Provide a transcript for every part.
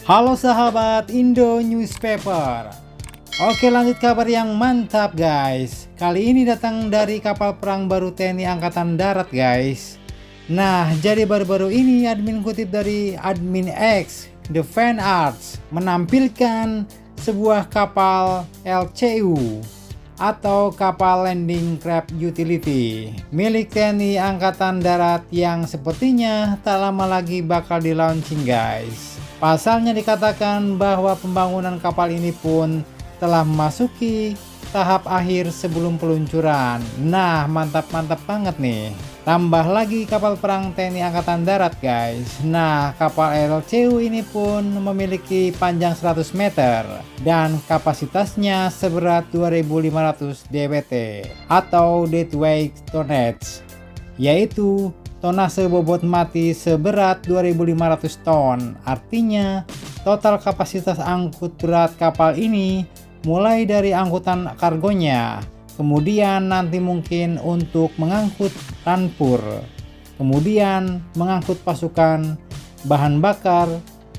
Halo sahabat Indo Newspaper. Oke, lanjut kabar yang mantap guys. Kali ini datang dari kapal perang baru TNI Angkatan Darat guys. Nah, jadi baru-baru ini admin kutip dari admin X The Fan Arts menampilkan sebuah kapal LCU atau kapal Landing Craft Utility milik TNI Angkatan Darat yang sepertinya tak lama lagi bakal di launching guys. Pasalnya dikatakan bahwa pembangunan kapal ini pun telah memasuki tahap akhir sebelum peluncuran. Nah, mantap-mantap banget nih. Tambah lagi kapal perang TNI Angkatan Darat guys. Nah, kapal LCU ini pun memiliki panjang 100 meter dan kapasitasnya seberat 2500 dwt atau deadweight tonnage, yaitu tonase bobot mati seberat 2500 ton. Artinya total kapasitas angkut berat kapal ini mulai dari angkutan kargonya, kemudian nanti mungkin untuk mengangkut rampur, kemudian mengangkut pasukan, bahan bakar,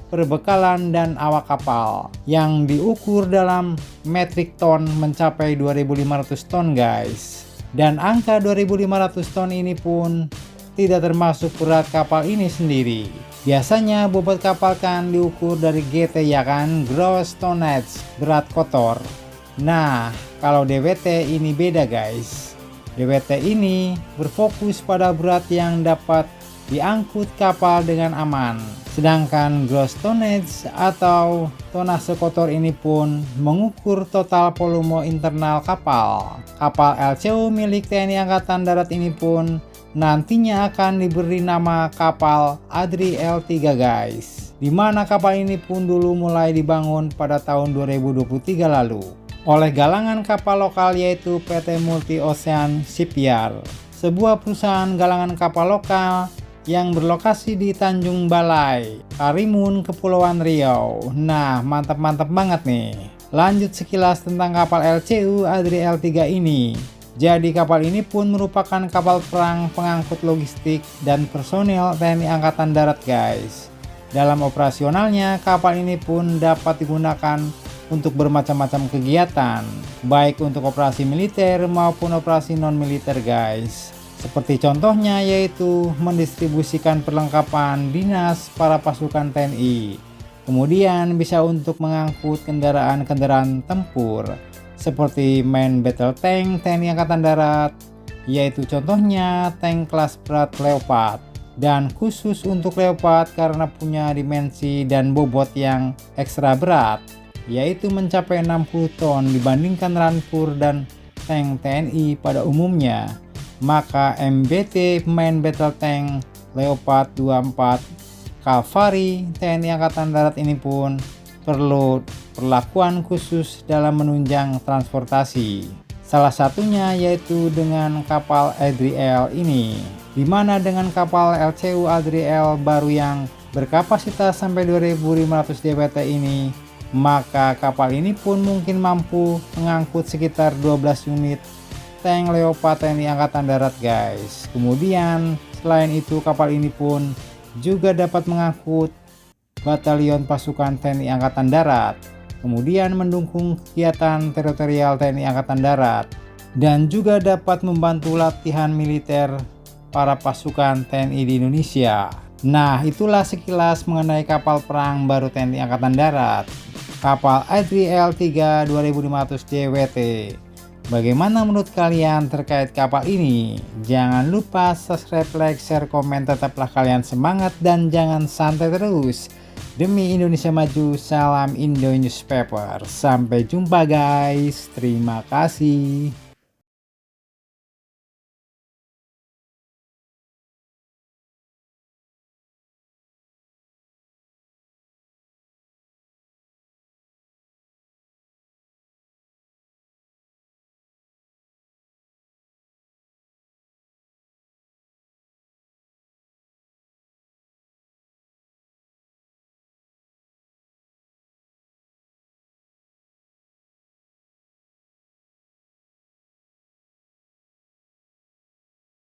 perbekalan dan awak kapal yang diukur dalam metrik ton mencapai 2500 ton guys. Dan angka 2500 ton ini pun tidak termasuk berat kapal ini sendiri. Biasanya bobot kapal kan diukur dari GT ya kan, gross tonnage, berat kotor. Nah, kalau DWT ini beda guys. DWT ini berfokus pada berat yang dapat diangkut kapal dengan aman. Sedangkan gross tonnage atau tonase kotor ini pun mengukur total volume internal kapal. Kapal LCU milik TNI Angkatan Darat ini pun nantinya akan diberi nama kapal Adri L3 guys, dimana kapal ini pun dulu mulai dibangun pada tahun 2023 lalu oleh galangan kapal lokal yaitu PT Multi Ocean Shipyard, sebuah perusahaan galangan kapal lokal yang berlokasi di Tanjung Balai, Karimun, Kepulauan Riau. Nah, mantap-mantap banget nih. Lanjut sekilas tentang kapal LCU Adri L3 ini. Jadi kapal ini pun merupakan kapal perang pengangkut logistik dan personel TNI Angkatan Darat guys. Dalam operasionalnya kapal ini pun dapat digunakan untuk bermacam-macam kegiatan, baik untuk operasi militer maupun operasi non-militer guys. Seperti contohnya yaitu mendistribusikan perlengkapan dinas para pasukan TNI. Kemudian bisa untuk mengangkut kendaraan-kendaraan tempur seperti main battle tank TNI Angkatan Darat, yaitu contohnya tank kelas berat Leopard, dan khusus untuk Leopard karena punya dimensi dan bobot yang ekstra berat, yaitu mencapai 60 ton dibandingkan rampur dan tank TNI pada umumnya, maka MBT main battle tank Leopard 24 Cavalry TNI Angkatan Darat ini pun perlu perlakuan khusus dalam menunjang transportasi. Salah satunya yaitu dengan kapal Adri L ini, dimana dengan kapal LCU Adri L baru yang berkapasitas sampai 2500 dwt ini, maka kapal ini pun mungkin mampu mengangkut sekitar 12 unit tank Leopard TNI Angkatan Darat guys. Kemudian selain itu kapal ini pun juga dapat mengangkut batalion pasukan TNI Angkatan Darat, kemudian mendukung kegiatan teritorial TNI Angkatan Darat, dan juga dapat membantu latihan militer para pasukan TNI di Indonesia. Nah, itulah sekilas mengenai kapal perang baru TNI Angkatan Darat, kapal Adri L3 2500 dwt. Bagaimana menurut kalian terkait kapal ini? Jangan lupa subscribe, like, share, komen. Tetaplah kalian semangat dan jangan santai terus. Demi Indonesia Maju, salam Indo Newspaper. Sampai jumpa guys. Terima kasih.